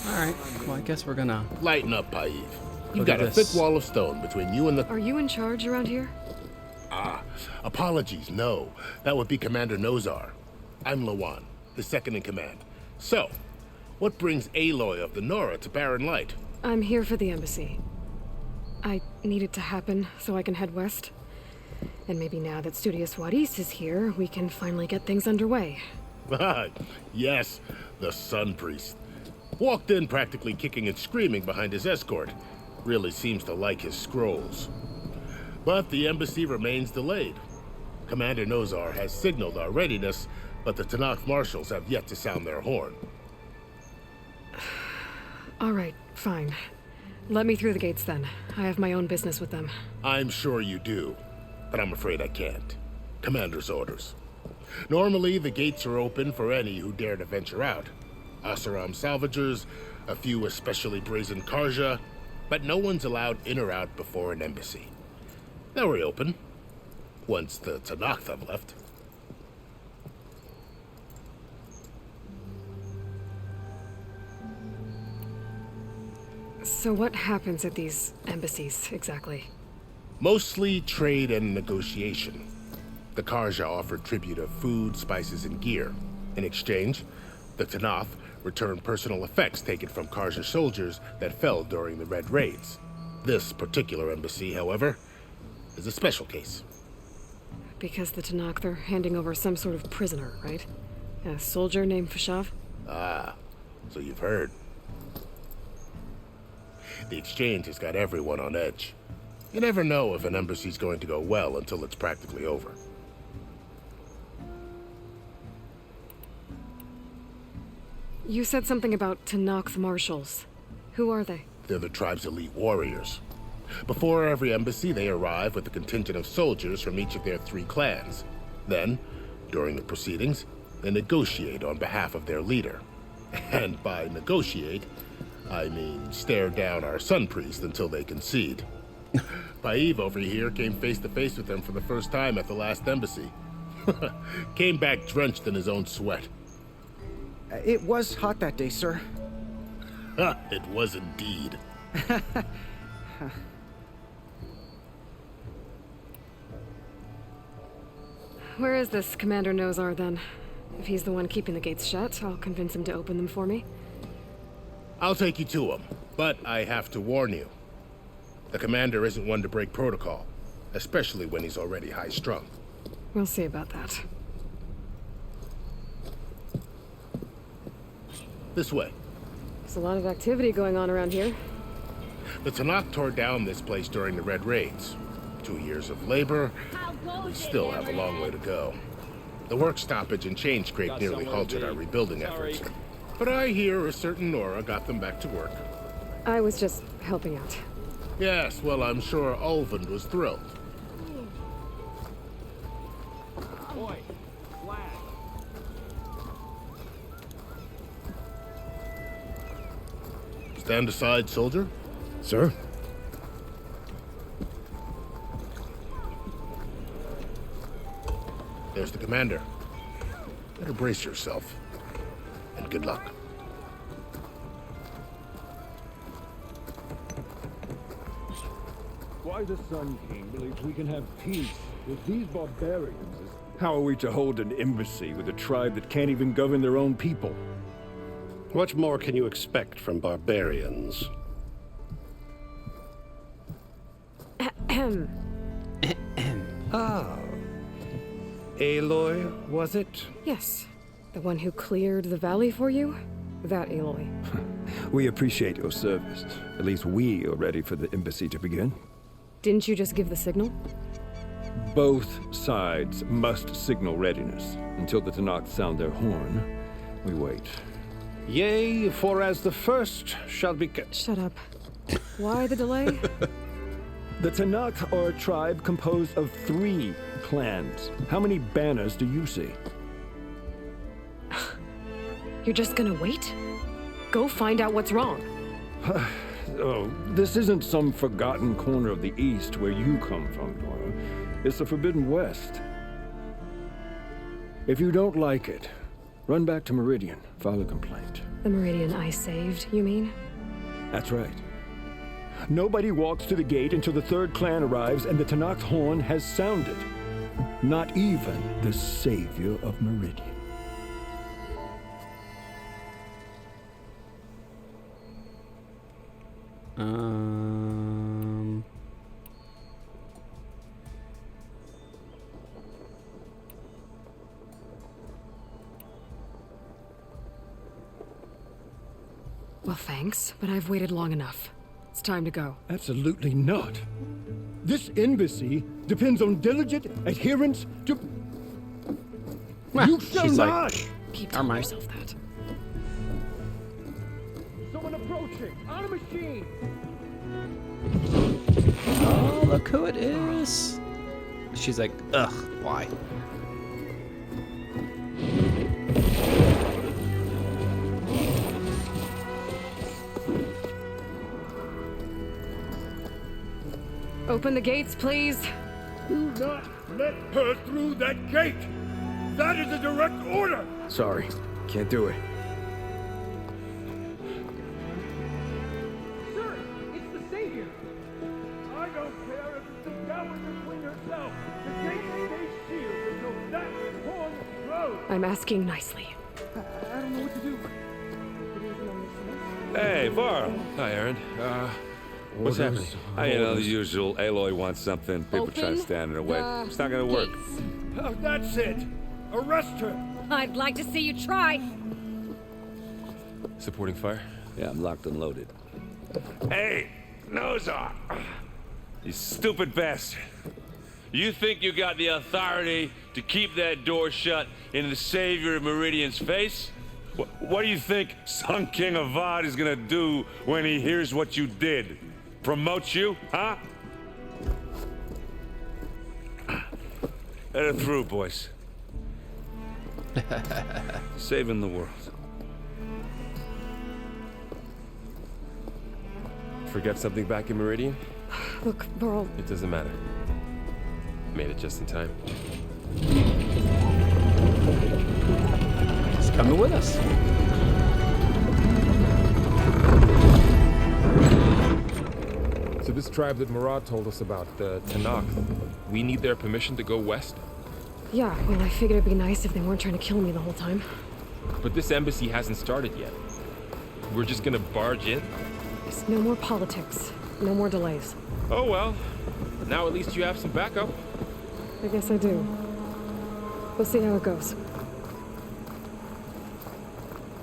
Alright, well, I guess we're gonna... Lighten up, Paiv. Go You've do got a this. thick wall of stone between you and the... Are you in charge around here? Apologies, no. That would be Commander Nozar. I'm Lawan, the second in command. So, what brings Aloy of the Nora to Barren Light? I'm here for the embassy. I need it to happen so I can head west. And maybe now that Studious Wadis is here, we can finally get things underway. Yes, the Sun Priest. Walked in practically kicking and screaming behind his escort. Really seems to like his scrolls. But the embassy remains delayed. Commander Nozar has signaled our readiness, but the Tanakh marshals have yet to sound their horn. All right, fine. Let me through the gates then. I have my own business with them. I'm sure you do, but I'm afraid I can't. Commander's orders. Normally, the gates are open for any who dare to venture out. Asaram salvagers, a few especially brazen Karja, but no one's allowed in or out before an embassy. They'll reopen, once the Tanakh have left. So what happens at these embassies, exactly? Mostly trade and negotiation. The Karja offered tribute of food, spices, and gear. In exchange, the Tanakh returned personal effects taken from Karja soldiers that fell during the Red Raids. This particular embassy, however, is a special case. Because the Tanakh, they're handing over some sort of prisoner, right? A soldier named Fashav? Ah, so you've heard. The exchange has got everyone on edge. You never know if an embassy's going to go well until it's practically over. You said something about Tanakh marshals. Who are they? They're the tribe's elite warriors. Before every embassy, they arrive with a contingent of soldiers from each of their 3 clans. Then, during the proceedings, they negotiate on behalf of their leader. And by negotiate, I mean stare down our Sun Priest until they concede. Paiv over here came face to face with them for the first time at the last embassy. Came back drenched in his own sweat. It was hot that day, sir. It was indeed. Where is this Commander Nozar, then? If he's the one keeping the gates shut, I'll convince him to open them for me. I'll take you to him, but I have to warn you. The commander isn't one to break protocol, especially when he's already high-strung. We'll see about that. This way. There's a lot of activity going on around here. The Tanakh tore down this place during the Red Raids. 2 years of labor, we still have a long way to go. The work stoppage and change crate nearly halted our rebuilding efforts. But I hear a certain Nora got them back to work. I was just helping out. Yes, well, I'm sure Ulvund was thrilled. Boy, flag. Stand aside, soldier. Sir? There's the commander. Better brace yourself. And good luck. Why the Sun King believes we can have peace with these barbarians is... How are we to hold an embassy with a tribe that can't even govern their own people? What more can you expect from barbarians? Ah. Aloy, was it? Yes. The one who cleared the valley for you? That Aloy. We appreciate your service. At least we are ready for the embassy to begin. Didn't you just give the signal? Both sides must signal readiness. Until the Tanakh sound their horn, we wait. Yea, for as the first shall be... Shut up. Why the delay? The Tanakh are a tribe composed of 3 clans. How many banners do you see? You're just gonna wait? Go find out what's wrong. Oh, this isn't some forgotten corner of the East where you come from, Nora. It's the Forbidden West. If you don't like it, Run back to Meridian, file a complaint. The Meridian I saved, you mean? That's right. Nobody walks to the gate until the third clan arrives and the Tanakh horn has sounded. Not even the savior of Meridian. Well, thanks, but I've waited long enough. It's time to go. Absolutely not. This embassy depends on diligent adherence to... You shall She's like, not! Keep Never telling mind. yourself that. Someone approaching! On a machine! Oh, look who it is. She's like, ugh, why? Open the gates, please. Do not let her through that gate! That is a direct order! Sorry, can't do it. Sir, it's the Savior! I don't care if it's the Dowager Queen herself! The gate stays sealed until that horn blows! I'm asking nicely. I don't know what to do. Hey, Varl. Hi, Aaron. What's happening? You know, the usual. Aloy wants something. People try to stand in her way. It's not gonna work. Oh, that's it! Arrest her! I'd like to see you try. Supporting fire? Yeah, I'm locked and loaded. Hey, Nozar! You stupid bastard. You think you got the authority to keep that door shut in the savior of Meridian's face? What do you think Sun King Avad is gonna do when he hears what you did? Promote you, huh? Let it through, boys. Saving the world. Forget something back in Meridian? Look, Varl, It doesn't matter. Made it just in time. He's coming with us. So this tribe that Murad told us about, the Tanakh, we need their permission to go west? yeah, well, I figured it'd be nice if they weren't trying to kill me the whole time. But this embassy hasn't started yet. We're just gonna barge in? There's no more politics. No more delays. Oh well. Now at least you have some backup. I guess I do. We'll see how it goes.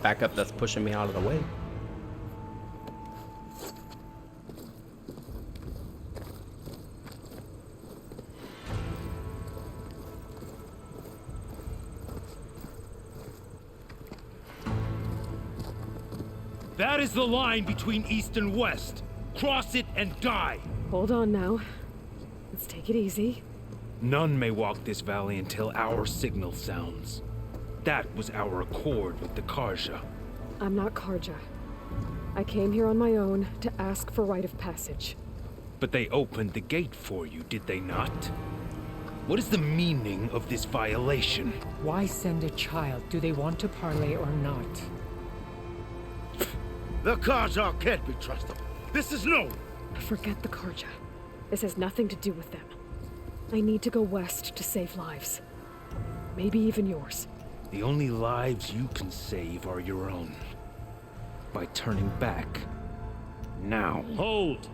Backup that's pushing me out of the way. That is the line between East and West. Cross it and die. Hold on now. Let's take it easy. None may walk this valley until our signal sounds. That was our accord with the Karja. I'm not Karja. I came here on my own to ask for rite of passage. But they opened the gate for you, did they not? What is the meaning of this violation? Why send a child? Do they want to parley or not? The Karja can't be trusted. This is known. Forget the Karja. This has nothing to do with them. I need to go west to save lives. Maybe even yours. The only lives you can save are your own. By turning back. Now. Hold!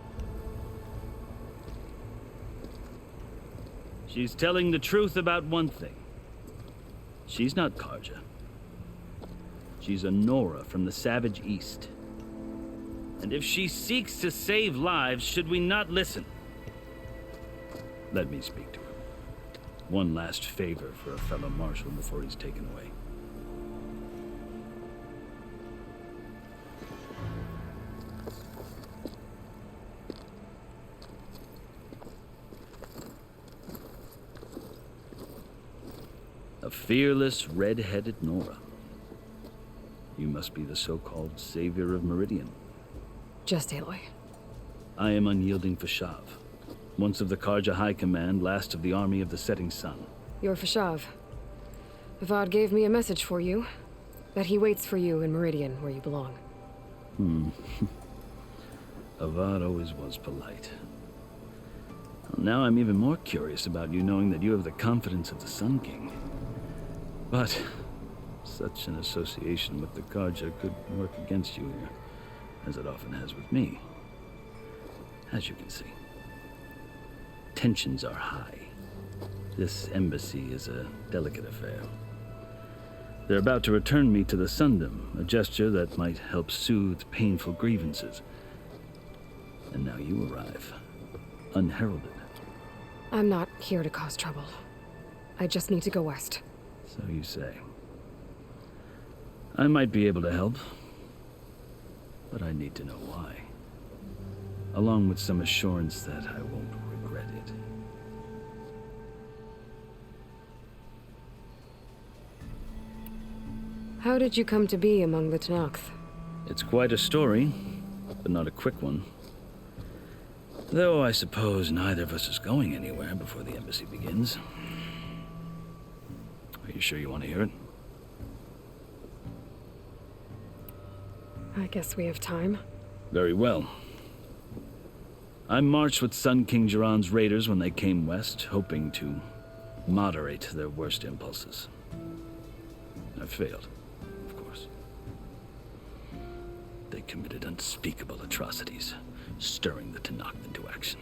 She's telling the truth about one thing. She's not Karja. She's a Nora from the Savage East. And if she seeks to save lives, should we not listen? Let me speak to her. One last favor for a fellow marshal before he's taken away. A fearless, red-headed Nora. You must be the so-called savior of Meridian. Just Aloy. I am unyielding Fashav. Once of the Karja High Command, last of the army of the setting sun. You're Fashav. Avad gave me a message for you. That he waits for you in Meridian, where you belong. Avad always was polite. Well, now I'm even more curious about you knowing that you have the confidence of the Sun King. But such an association with the Carja could work against you here, as it often has with me. As you can see, tensions are high. This embassy is a delicate affair. They're about to return me to the Sundom, a gesture that might help soothe painful grievances. And now you arrive, unheralded. I'm not here to cause trouble. I just need to go west. So you say. I might be able to help, but I need to know why. Along with some assurance that I won't regret it. How did you come to be among the Tenakth? It's quite a story, but not a quick one. Though I suppose neither of us is going anywhere before the embassy begins. Are you sure you want to hear it? I guess we have time. Very well. I marched with Sun King Jiran's raiders when they came west, hoping to moderate their worst impulses. I failed, of course. They committed unspeakable atrocities, stirring the Tenakth into action.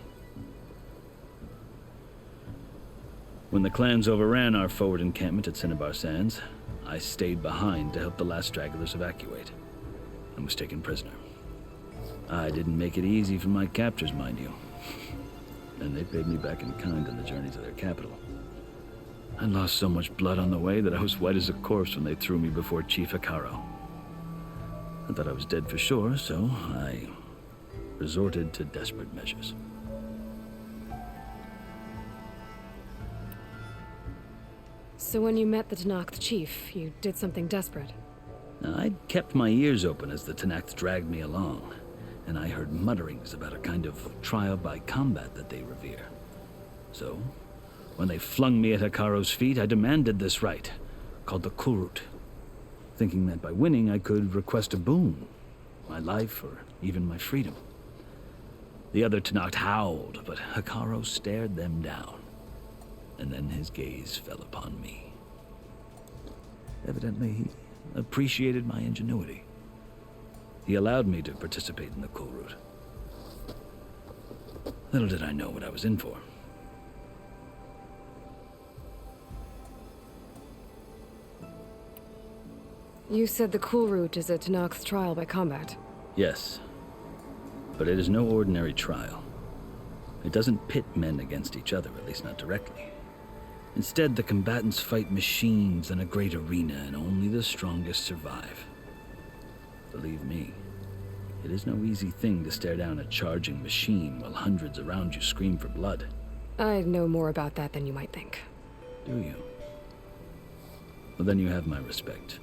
When the clans overran our forward encampment at Cinnabar Sands, I stayed behind to help the last stragglers evacuate, and was taken prisoner. I didn't make it easy for my captors, mind you. And they paid me back in kind on the journey to their capital. I lost so much blood on the way that I was white as a corpse when they threw me before Chief Hikaro. I thought I was dead for sure, so I resorted to desperate measures. So when you met the Tenakth chief, you did something desperate? I'd kept my ears open as the Tenakth dragged me along, and I heard mutterings about a kind of trial by combat that they revere. So, when they flung me at Hikaro's feet, I demanded this right, called the Kulrut, thinking that by winning I could request a boon, my life or even my freedom. The other Tenakth howled, but Hikaro stared them down, and then his gaze fell upon me. Evidently, he appreciated my ingenuity. He allowed me to participate in the Kulrut. Little did I know what I was in for. You said the Kulrut is a Tenakth's trial by combat. Yes, but it is no ordinary trial. It doesn't pit men against each other, at least not directly. Instead, the combatants fight machines in a great arena, and only the strongest survive. Believe me, it is no easy thing to stare down a charging machine while hundreds around you scream for blood. I know more about that than you might think. Do you? Well, then you have my respect.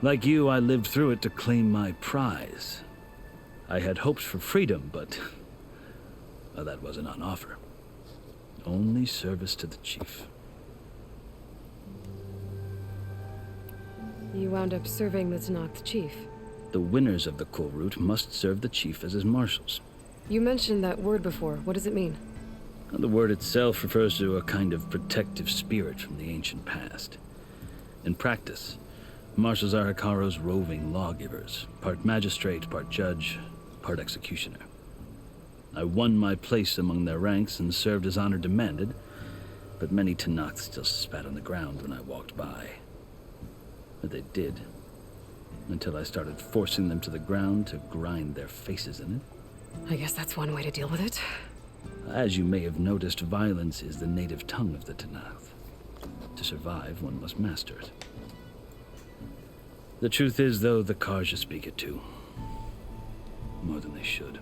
Like you, I lived through it to claim my prize. I had hoped for freedom, but well, that wasn't on offer. Only service to the chief. You wound up serving the Tenakth chief. The winners of the Kulrut must serve the chief as his marshals. You mentioned that word before. What does it mean? The word itself refers to a kind of protective spirit from the ancient past. In practice, marshals are Hikaro's roving lawgivers, part magistrate, part judge, part executioner. I won my place among their ranks and served as honor demanded, but many Tenakth still spat on the ground when I walked by. But they did, until I started forcing them to the ground to grind their faces in it. I guess that's one way to deal with it. As you may have noticed, violence is the native tongue of the Tenakth. To survive, one must master it. The truth is, though, the Carja speak it too. More than they should.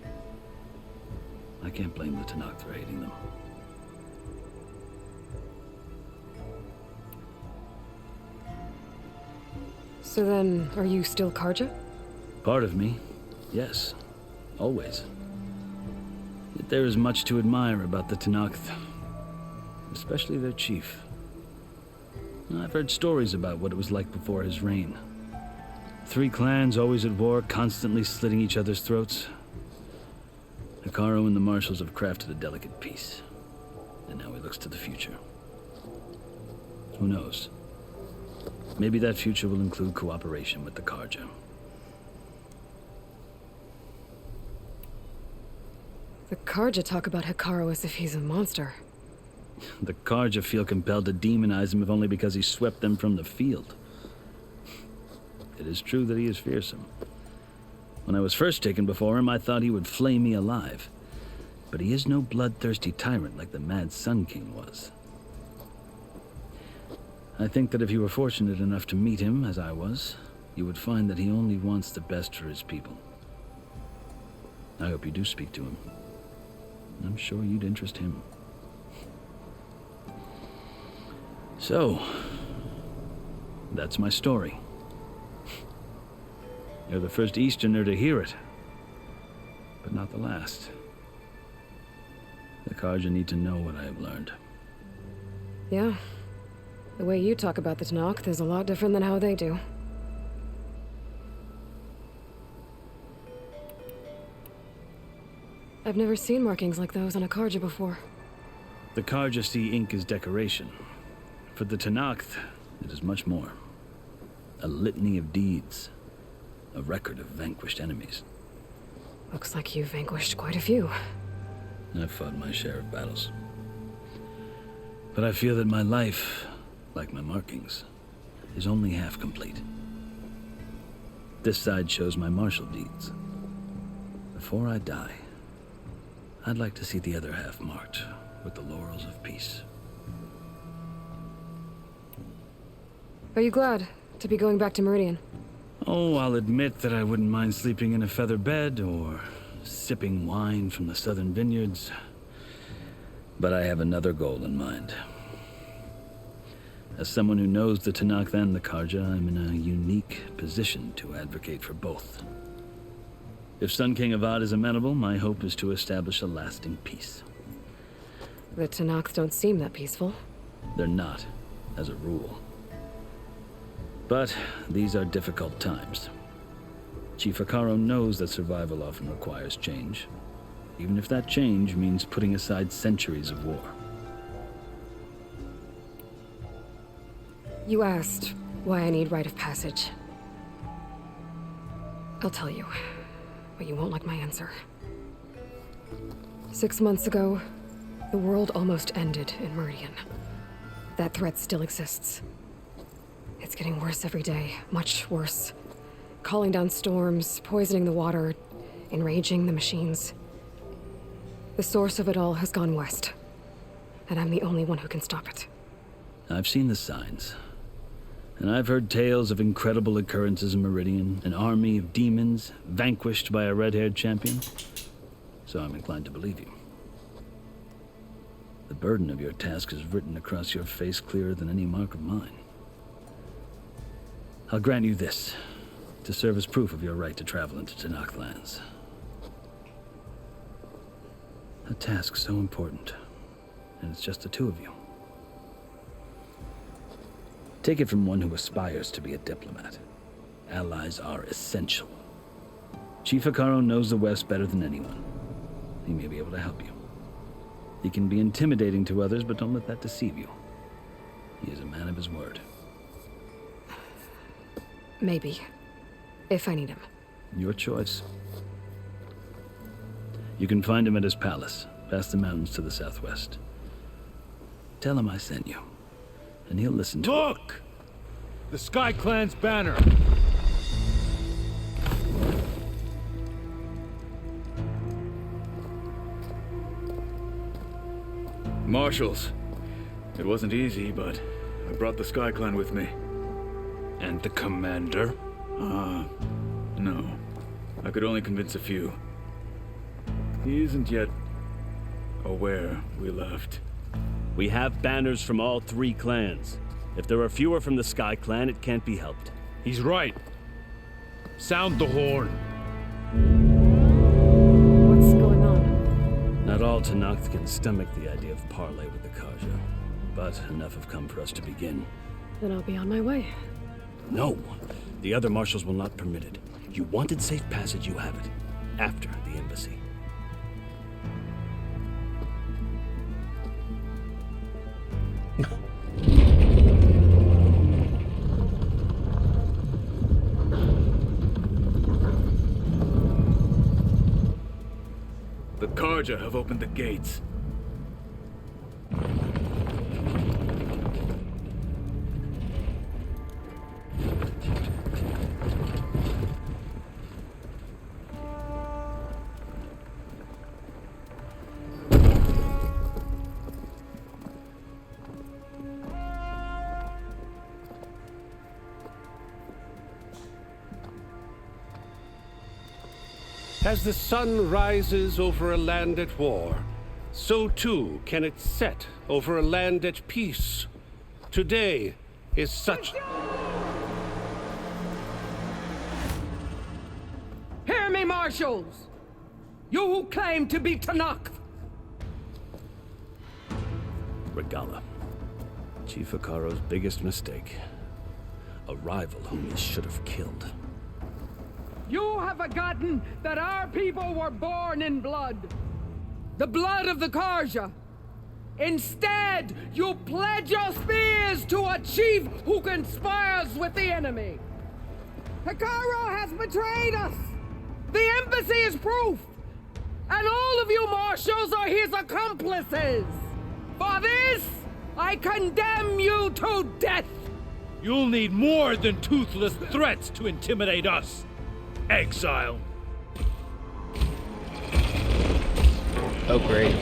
I can't blame the Tenakth for hating them. So then, are you still Carja? Part of me, yes. Always. Yet there is much to admire about the Tenakth. Especially their chief. I've heard stories about what it was like before his reign. 3 clans always at war, constantly slitting each other's throats. Hekarro and the Marshals have crafted a delicate peace. And now he looks to the future. Who knows? Maybe that future will include cooperation with the Carja. The Carja talk about Hekarro as if he's a monster. The Carja feel compelled to demonize him if only because he swept them from the field. It is true that he is fearsome. When I was first taken before him, I thought he would flay me alive. But he is no bloodthirsty tyrant like the Mad Sun King was. I think that if you were fortunate enough to meet him, as I was, you would find that he only wants the best for his people. I hope you do speak to him. I'm sure you'd interest him. So, that's my story. You're the first Easterner to hear it, but not the last. The Carja need to know what I have learned. Yeah. The way you talk about the Tanakh is a lot different than how they do. I've never seen markings like those on a Carja before. The Carja see ink as decoration. For the Tanakh, it is much more. A litany of deeds. A record of vanquished enemies. Looks like you've vanquished quite a few. I've fought my share of battles. But I feel that my life, like my markings, is only half complete. This side shows my martial deeds. Before I die, I'd like to see the other half marked with the laurels of peace. Are you glad to be going back to Meridian? Oh, I'll admit that I wouldn't mind sleeping in a feather bed or sipping wine from the southern vineyards. But I have another goal in mind. As someone who knows the Tanakh and the Carja, I'm in a unique position to advocate for both. If Sun King Avad is amenable, my hope is to establish a lasting peace. The Tanakh don't seem that peaceful. They're not, as a rule. But these are difficult times. Chief Hekarro knows that survival often requires change, even if that change means putting aside centuries of war. You asked why I need rite of passage. I'll tell you, but you won't like my answer. 6 months ago, the world almost ended in Meridian. That threat still exists. It's getting worse every day, much worse. Calling down storms, poisoning the water, enraging the machines. The source of it all has gone west, and I'm the only one who can stop it. I've seen the signs, and I've heard tales of incredible occurrences in Meridian, an army of demons vanquished by a red-haired champion, so I'm inclined to believe you. The burden of your task is written across your face clearer than any mark of mine. I'll grant you this, to serve as proof of your right to travel into Tanakh lands. A task so important, and it's just the two of you. Take it from one who aspires to be a diplomat. Allies are essential. Chief Hekarro knows the West better than anyone. He may be able to help you. He can be intimidating to others, but don't let that deceive you. He is a man of his word. Maybe. If I need him. Your choice. You can find him at his palace, past the mountains to the southwest. Tell him I sent you, and he'll listen to it. Look! The Sky Clan's banner! Marshals. It wasn't easy, but I brought the Sky Clan with me. And the commander? No. I could only convince a few. He isn't yet aware we left. We have banners from all 3 clans. If there are fewer from the Sky Clan, it can't be helped. He's right. Sound the horn. What's going on? Not all Tanakh can stomach the idea of parley with the Carja, but enough have come for us to begin. Then I'll be on my way. No. The other marshals will not permit it. You wanted safe passage, you have it. After the embassy. The Karja have opened the gates. As the sun rises over a land at war, so too can it set over a land at peace. Today is such... Hear me, marshals! You who claim to be Tanakh! Regala. Chief Hikaro's biggest mistake. A rival whom he should have killed. You have forgotten that our people were born in blood. The blood of the Karja. Instead, you pledge your spears to a chief who conspires with the enemy. Hikaro has betrayed us. The embassy is proof. And all of you marshals are his accomplices. For this, I condemn you to death. You'll need more than toothless threats to intimidate us. Exile. Oh, great.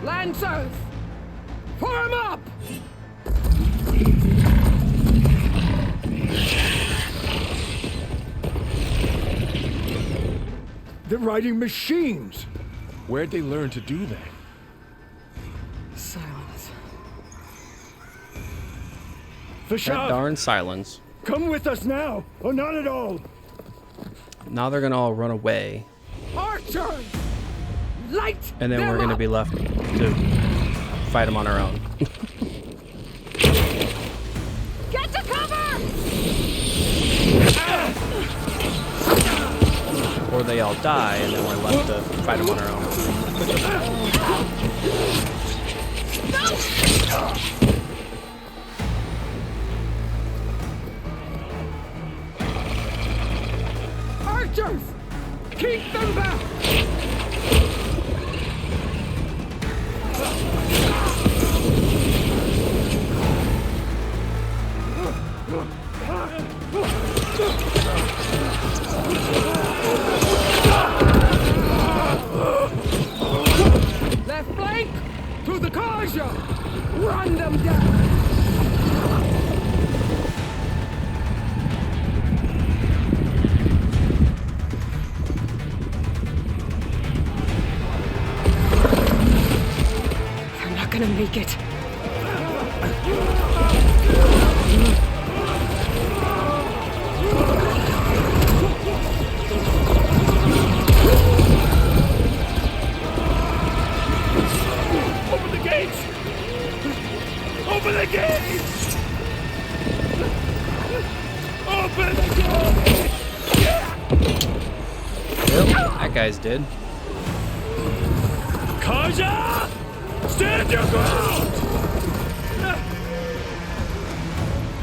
Lancers, form up! They're riding machines. Where'd they learn to do that? Silence. That Fashav, darn silence. come with us now, or not at all. Now they're gonna all run away. Archers! Light And then we're them gonna up! be left to fight them on our own. Get to cover! Or they all die, and then we're left to fight them on our own. Archers! Keep them back! Left flank! To the Karja! Run them down! They're not gonna make it. Open the gates! Open the gates! Open the gates! Yep, that guy's dead. Karja! Stand your ground!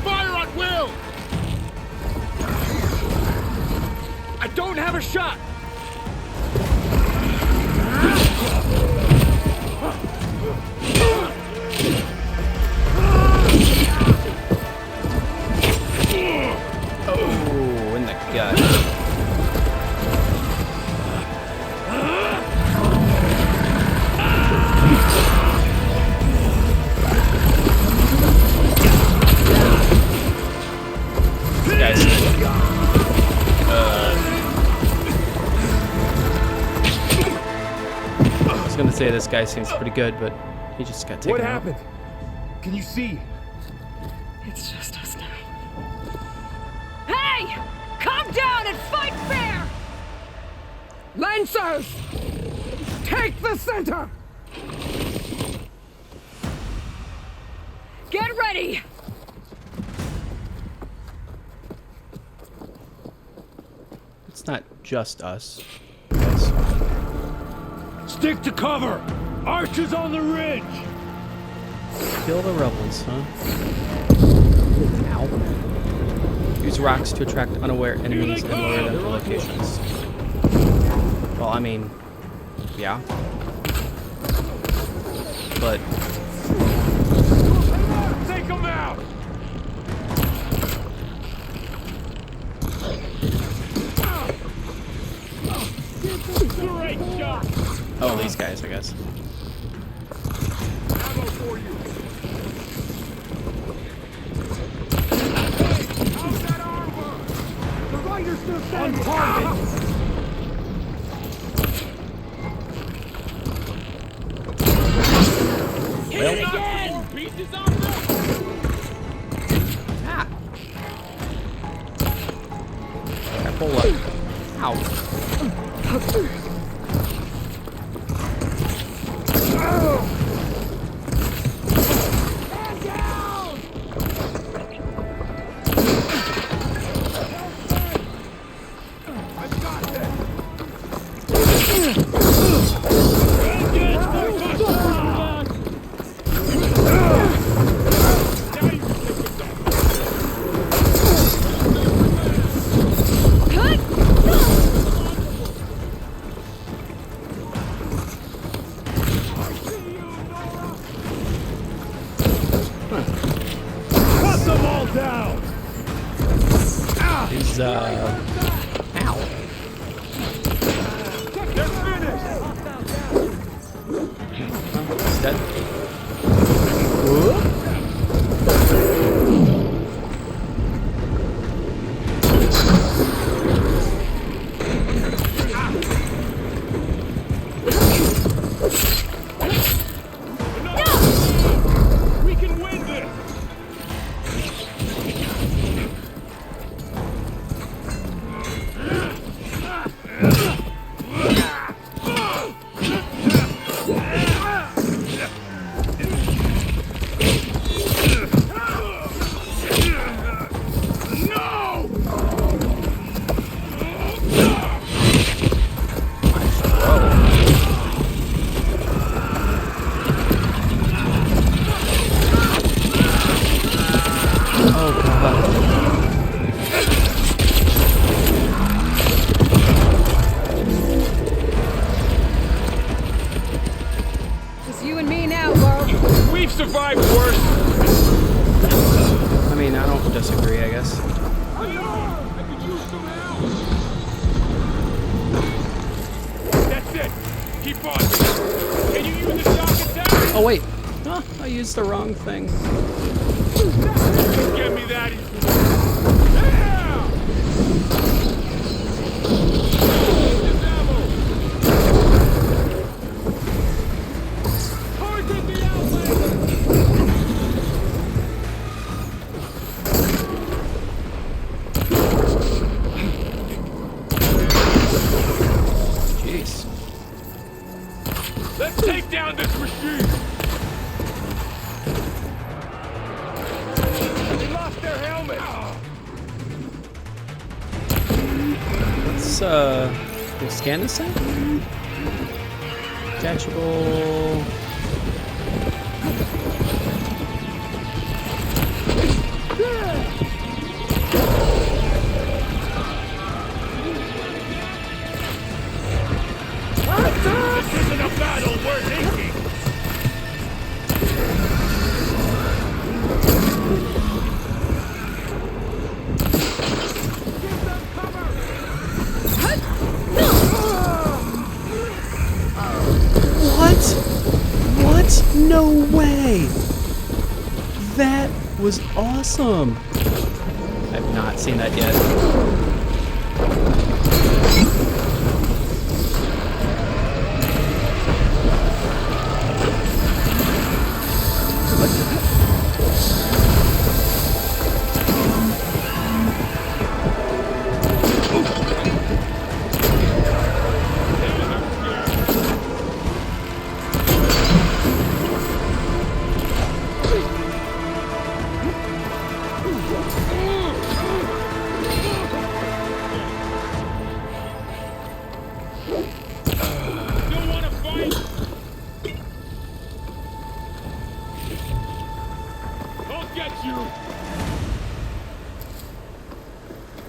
Fire at will! I don't have a shot! Oh, in the gut. Guys. I was gonna say this guy seems pretty good, but he just got taken What out. happened? Can you see? It's just us now. Hey! Come down and fight fair! Lancers! Take the center! Get ready! It's not just us. Yes. Stick to cover! Archers on the ridge! Kill the rebels, huh? Ow. Use rocks to attract unaware enemies and lure them to locations. Well, I mean, yeah. But... Take them out! Great shot! Oh, these guys, I guess. Ammo for you. How's that armor? The rider's still standing. On target. Hit it again! Pieces on Ah! Careful, look. Ow. Ow. He's dead. Whoop. We can win this! Just you and me now, bro. We've survived worse. I mean, I don't disagree, I guess. That's it. Keep on. Can you use the shock attack? Oh, wait. Oh, I used the wrong thing. Get me that. Jeez. Let's take down this machine. They lost their helmet. Let's scan this thing. Detachable. This isn't a battle worth inking. What? No way! That was awesome! I've not seen that yet.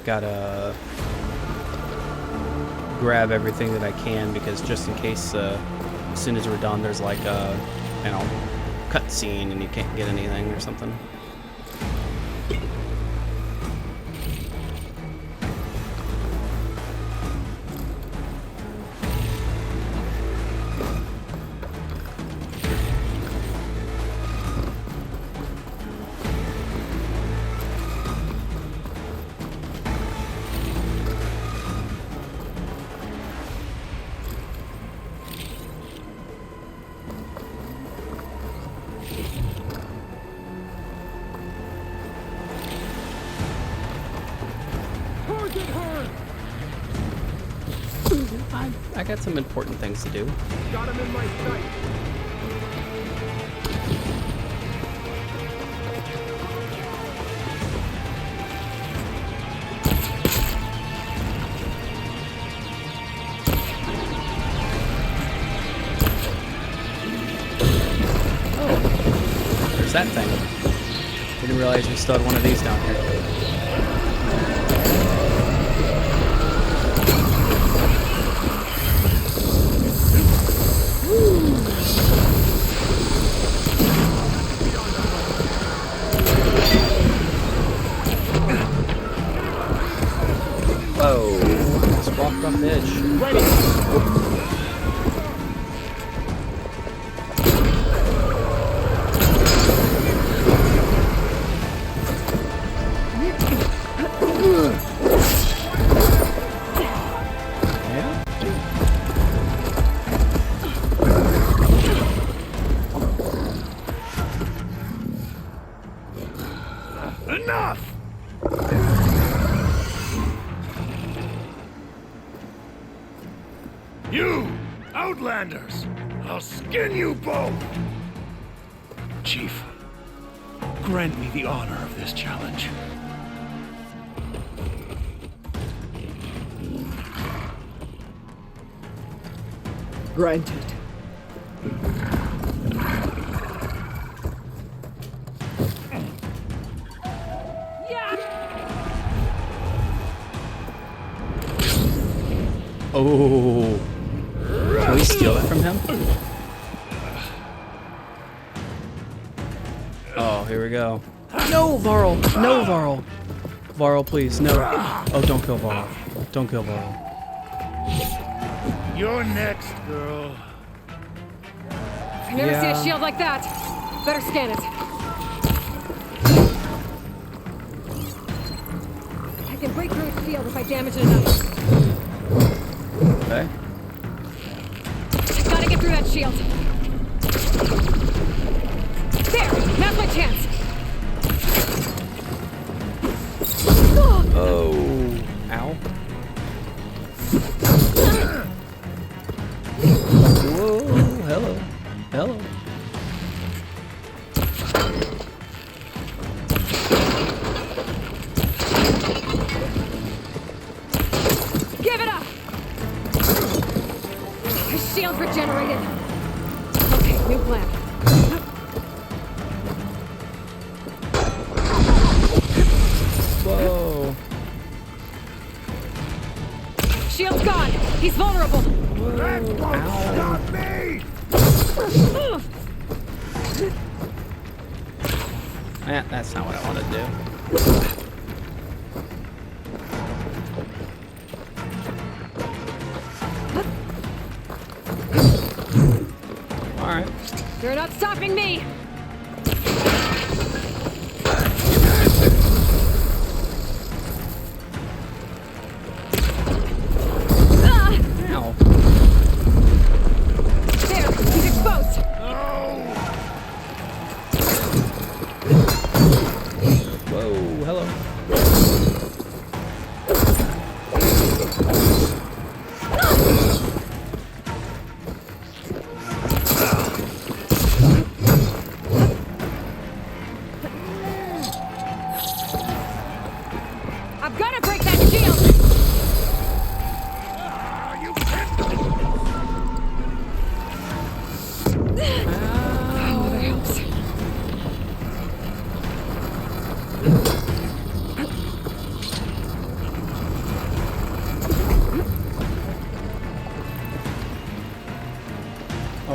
Gotta grab everything that I can, because just in case, as soon as we're done, there's like a, you know, cutscene and you can't get anything or something. I got some important things to do. Got him in my sight. Oh, there's that thing. Didn't realize we still had one of these down here. Off the edge. Enough! You, Outlanders! I'll skin you both! Chief, grant me the honor of this challenge. Granted. Oh, can we steal that from him? Oh, here we go. No, Varl! No, Varl! Varl, please, no. Oh, don't kill Varl. Don't kill Varl. You're next, girl. I've never seen a shield like that. Better scan it. I can break through its field if I damage it enough. Okay. Gotta get through that shield. There! Now's my chance! Oh. Ow. Whoa, hello. Hello. Give it up! My shield regenerated. Okay, new plan. Whoa. Shield's gone. He's vulnerable. That won't stop me! That's not what I want to do. Alright. You're not stopping me! Ow. There, he's exposed! Whoa, hello.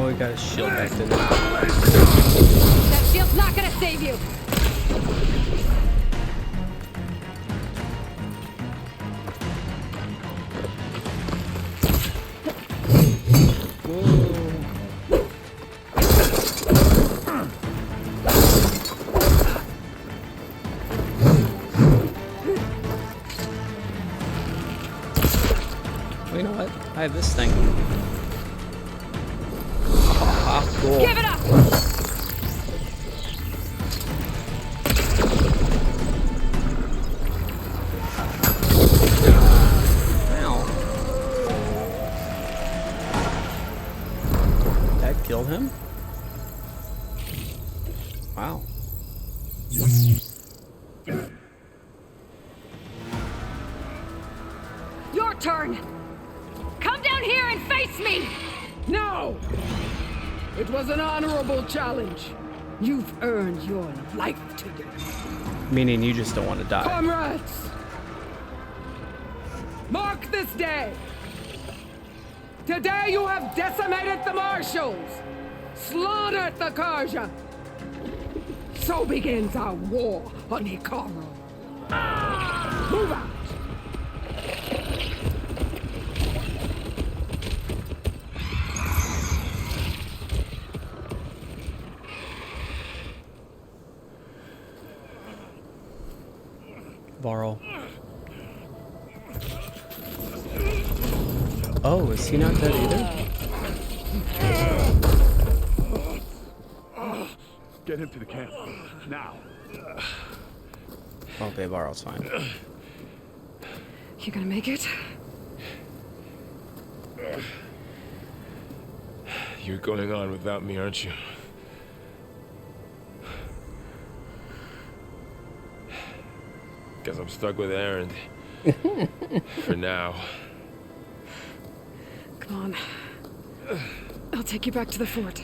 Oh, he got his shield back, didn't he? That shield's not gonna save you! Well, you know what? I have this thing. Ah, cool. Give it up! That killed him? Wow. Your turn! Come down here and face me! No! It was an honorable challenge. You've earned your life today. Meaning you just don't want to die. Comrades! Mark this day! Today you have decimated the marshals, slaughtered the Karja. So begins our war on Hikaru. Move out! Varl. Oh, is he not dead either? Get him to the camp. Now. Okay, Varl's fine. You gonna make it? You're going on without me, aren't you? Guess I'm stuck with Erend. For now. Come on. I'll take you back to the fort.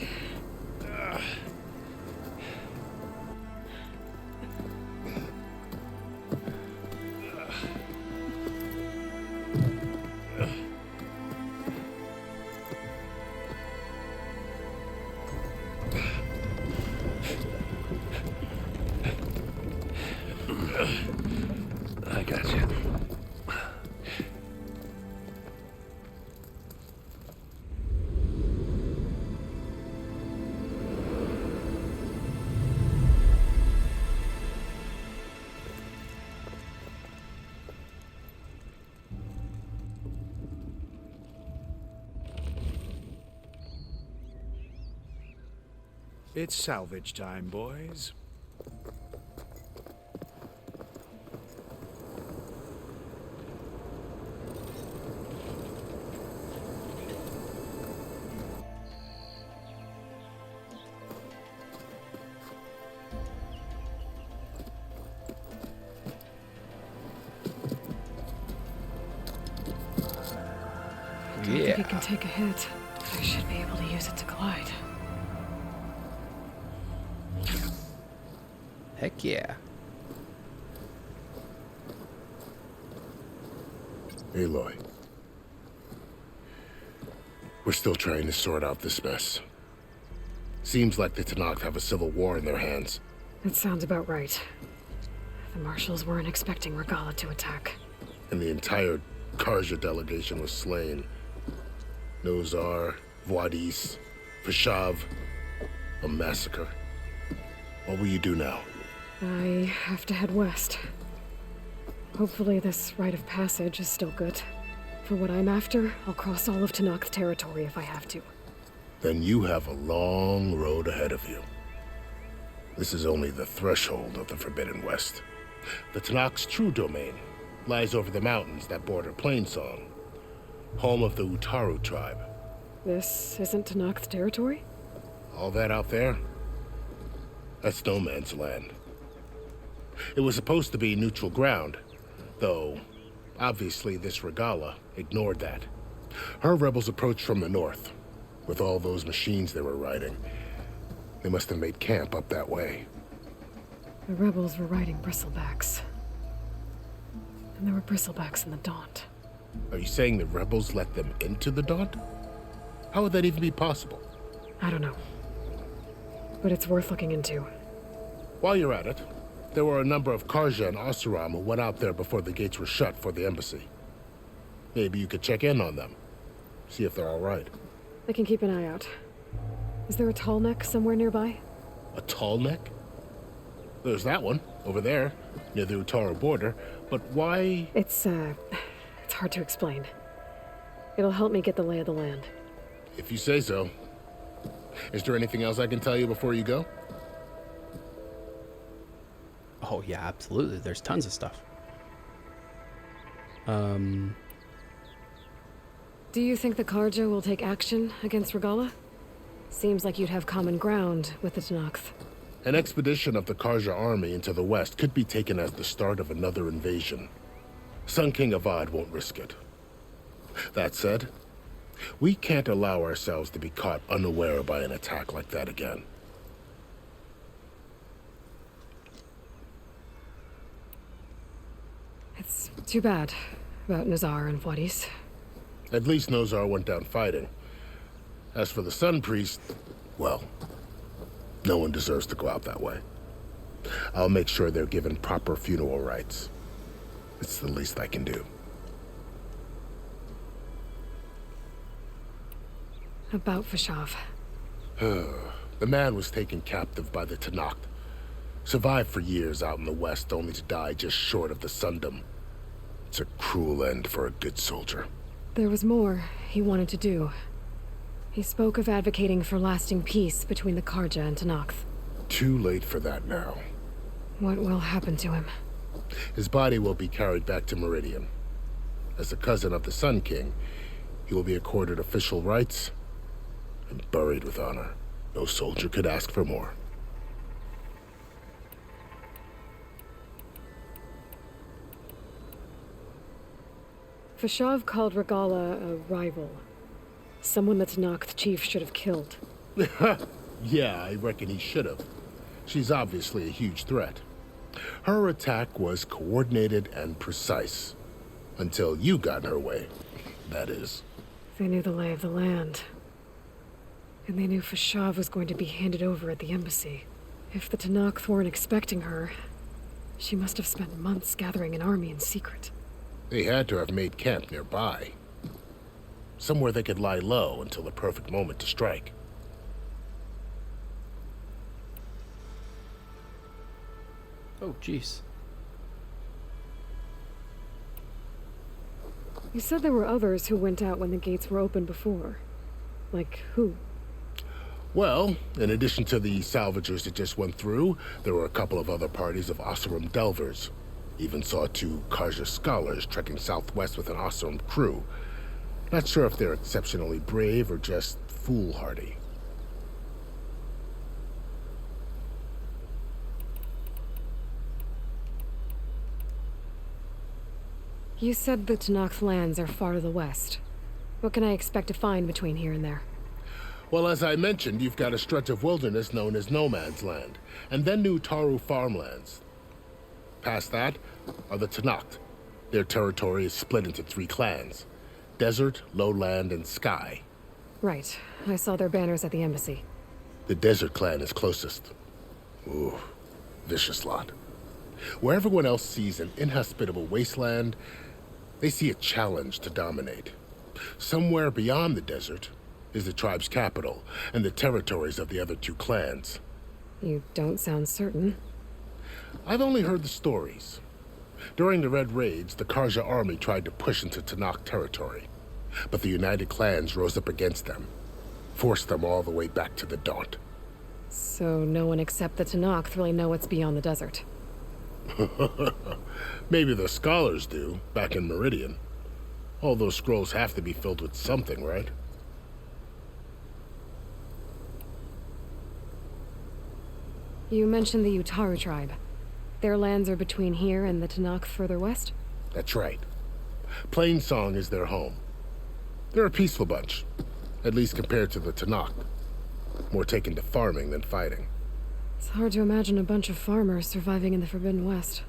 I got you. It's salvage time, boys. I don't think it can take a hit. I should be able to use it to glide. Heck yeah. Aloy. We're still trying to sort out this mess. Seems like the Tenakth have a civil war in their hands. That sounds about right. The marshals weren't expecting Regalla to attack. And the entire Karja delegation was slain. Nozar, Voidis, Vashav. A massacre. What will you do now? I have to head west. Hopefully this rite of passage is still good. For what I'm after, I'll cross all of Tenakth territory if I have to. Then you have a long road ahead of you. This is only the threshold of the Forbidden West. The Tenakth's true domain lies over the mountains that border Plainsong, home of the Utaru tribe. This isn't Tenakth territory? All that out there? That's no man's land. It was supposed to be neutral ground, though obviously this Regalla ignored that. Her rebels approached from the north. With all those machines they were riding, they must have made camp up that way. The rebels were riding bristlebacks. And there were bristlebacks in the Daunt. Are you saying the rebels let them into the Daunt? How would that even be possible? I don't know. But it's worth looking into. While you're at it, there were a number of Karja and Oseram who went out there before the gates were shut for the embassy. Maybe you could check in on them. See if they're all right. I can keep an eye out. Is there a tall neck somewhere nearby? A tall neck? There's that one, over there, near the Utaru border. But why? It's hard to explain. It'll help me get the lay of the land. If you say so. Is there anything else I can tell you before you go? Oh, yeah, absolutely. There's tons of stuff. Do you think the Karja will take action against Regalla? Seems like you'd have common ground with the Tenakth. An expedition of the Karja army into the west could be taken as the start of another invasion. Sun King Avad won't risk it. That said, we can't allow ourselves to be caught unaware by an attack like that again. It's too bad about Nazar and Wadis. At least Nozar went down fighting. As for the Sun Priest, well, no one deserves to go out that way. I'll make sure they're given proper funeral rites. It's the least I can do. About Fashav. The man was taken captive by the Tenakth. Survived for years out in the west, only to die just short of the Sundom. It's a cruel end for a good soldier. There was more he wanted to do. He spoke of advocating for lasting peace between the Karja and Tenakth. Too late for that now. What will happen to him? His body will be carried back to Meridian. As a cousin of the Sun King, he will be accorded official rights and buried with honor. No soldier could ask for more. Fashav called Regalla a rival. Someone the Tenakth chief should have killed. Yeah, I reckon he should have. She's obviously a huge threat. Her attack was coordinated and precise. Until you got in her way, that is. They knew the lay of the land. And they knew Fashav was going to be handed over at the embassy. If the Tenakth weren't expecting her, she must have spent months gathering an army in secret. They had to have made camp nearby. Somewhere they could lie low until the perfect moment to strike. Oh, jeez. You said there were others who went out when the gates were open before. Like who? Well, in addition to the salvagers that just went through, there were a couple of other parties of Oseram delvers. Even saw 2 Karja scholars trekking southwest with an Oseram crew. Not sure if they're exceptionally brave or just foolhardy. You said the Tenakth lands are far to the west. What can I expect to find between here and there? Well, as I mentioned, you've got a stretch of wilderness known as No Man's Land, and then New Taru farmlands. Past that are the Tenakth. Their territory is split into 3 clans: Desert, Lowland, and Sky. Right. I saw their banners at the embassy. The Desert clan is closest. Ooh, vicious lot. Where everyone else sees an inhospitable wasteland, they see a challenge to dominate. Somewhere beyond the desert is the tribe's capital and the territories of the other 2 clans. You don't sound certain. I've only heard the stories. During the Red Raids, the Karja army tried to push into Tenakth territory, but the United Clans rose up against them, forced them all the way back to the Daunt. So no one except the Tenakth really know what's beyond the desert. Maybe the scholars do, back in Meridian. All those scrolls have to be filled with something, right? You mentioned the Utaru tribe. Their lands are between here and the Tenakth further west? That's right. Plainsong is their home. They're a peaceful bunch, at least compared to the Tenakth. More taken to farming than fighting. It's hard to imagine a bunch of farmers surviving in the Forbidden West.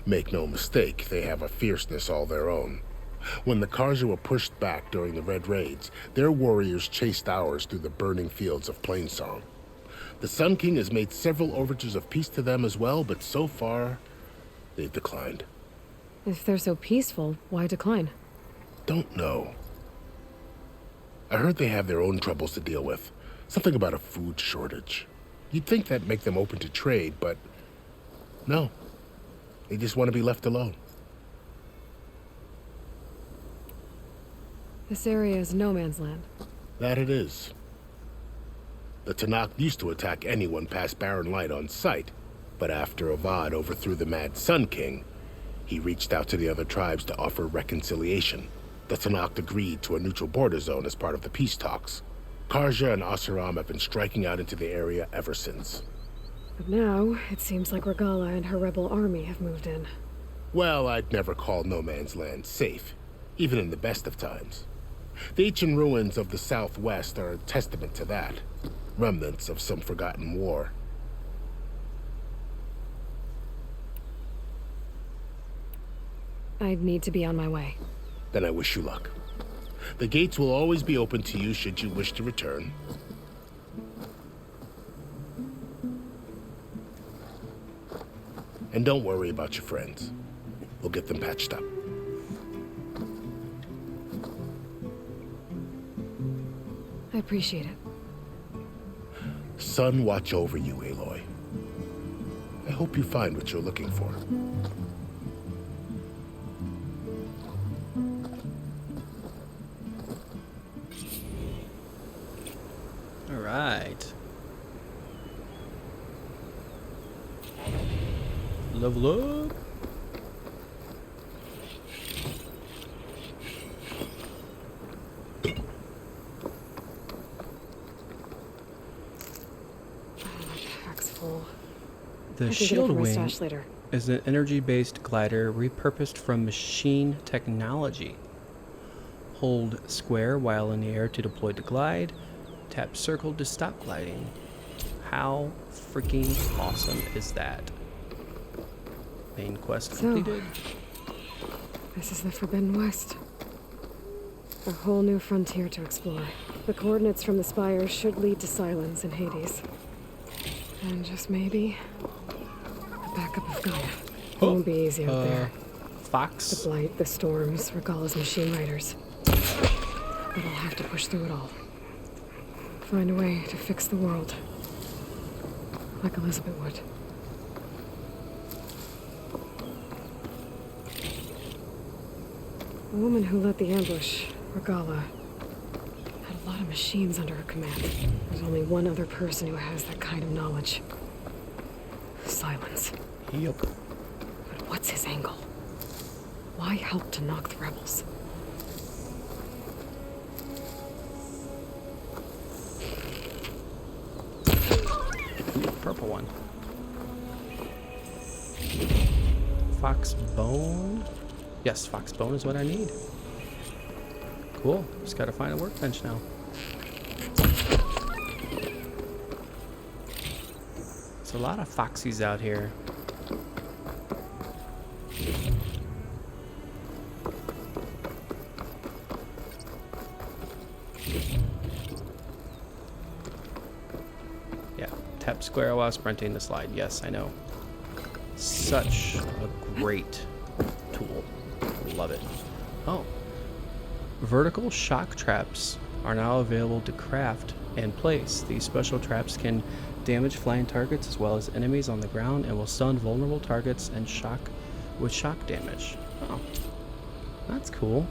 Make no mistake, they have a fierceness all their own. When the Karja were pushed back during the Red Raids, their warriors chased ours through the burning fields of Plainsong. The Sun King has made several overtures of peace to them as well, but so far, they've declined. If they're so peaceful, why decline? Don't know. I heard they have their own troubles to deal with. Something about a food shortage. You'd think that'd make them open to trade, but no. They just want to be left alone. This area is no man's land. That it is. The Tanakh used to attack anyone past Barren Light on sight, but after Avad overthrew the Mad Sun King, he reached out to the other tribes to offer reconciliation. The Tanakh agreed to a neutral border zone as part of the peace talks. Karja and Asuram have been striking out into the area ever since. But now, it seems like Regalla and her rebel army have moved in. Well, I'd never call no man's land safe, even in the best of times. The ancient ruins of the Southwest are a testament to that. Remnants of some forgotten war. I need to be on my way. Then I wish you luck. The gates will always be open to you should you wish to return. And don't worry about your friends. We'll get them patched up. I appreciate it. Sun watch over you, Aloy. I hope you find what you're looking for. All right. Level up. The Shield Wing is an energy-based glider repurposed from machine technology. Hold square while in the air to deploy the glide. Tap circle to stop gliding. How freaking awesome is that? Main quest completed. This is the Forbidden West. A whole new frontier to explore. The coordinates from the spires should lead to Silence in Hades. And just maybe, a backup of Gaia. It won't be easy out there. Fox? The Blight, the Storms, Regalla's machine riders. But I'll have to push through it all. Find a way to fix the world. Like Elizabeth would. The woman who led the ambush, Regalla, had a lot of machines under her command. There's only one other person who has that kind of knowledge. Silence. Yep. But what's his angle? Why help to knock the rebels? Purple one. Fox bone. Yes, fox bone is what I need. Cool. Just gotta find a workbench now. There's a lot of foxies out here. Yeah, tap square while sprinting to slide. Yes, I know. Such a great tool. Love it. Oh. Vertical shock traps are now available to craft and place. These special traps can damage flying targets as well as enemies on the ground and will stun vulnerable targets and shock with shock damage. Oh. That's cool.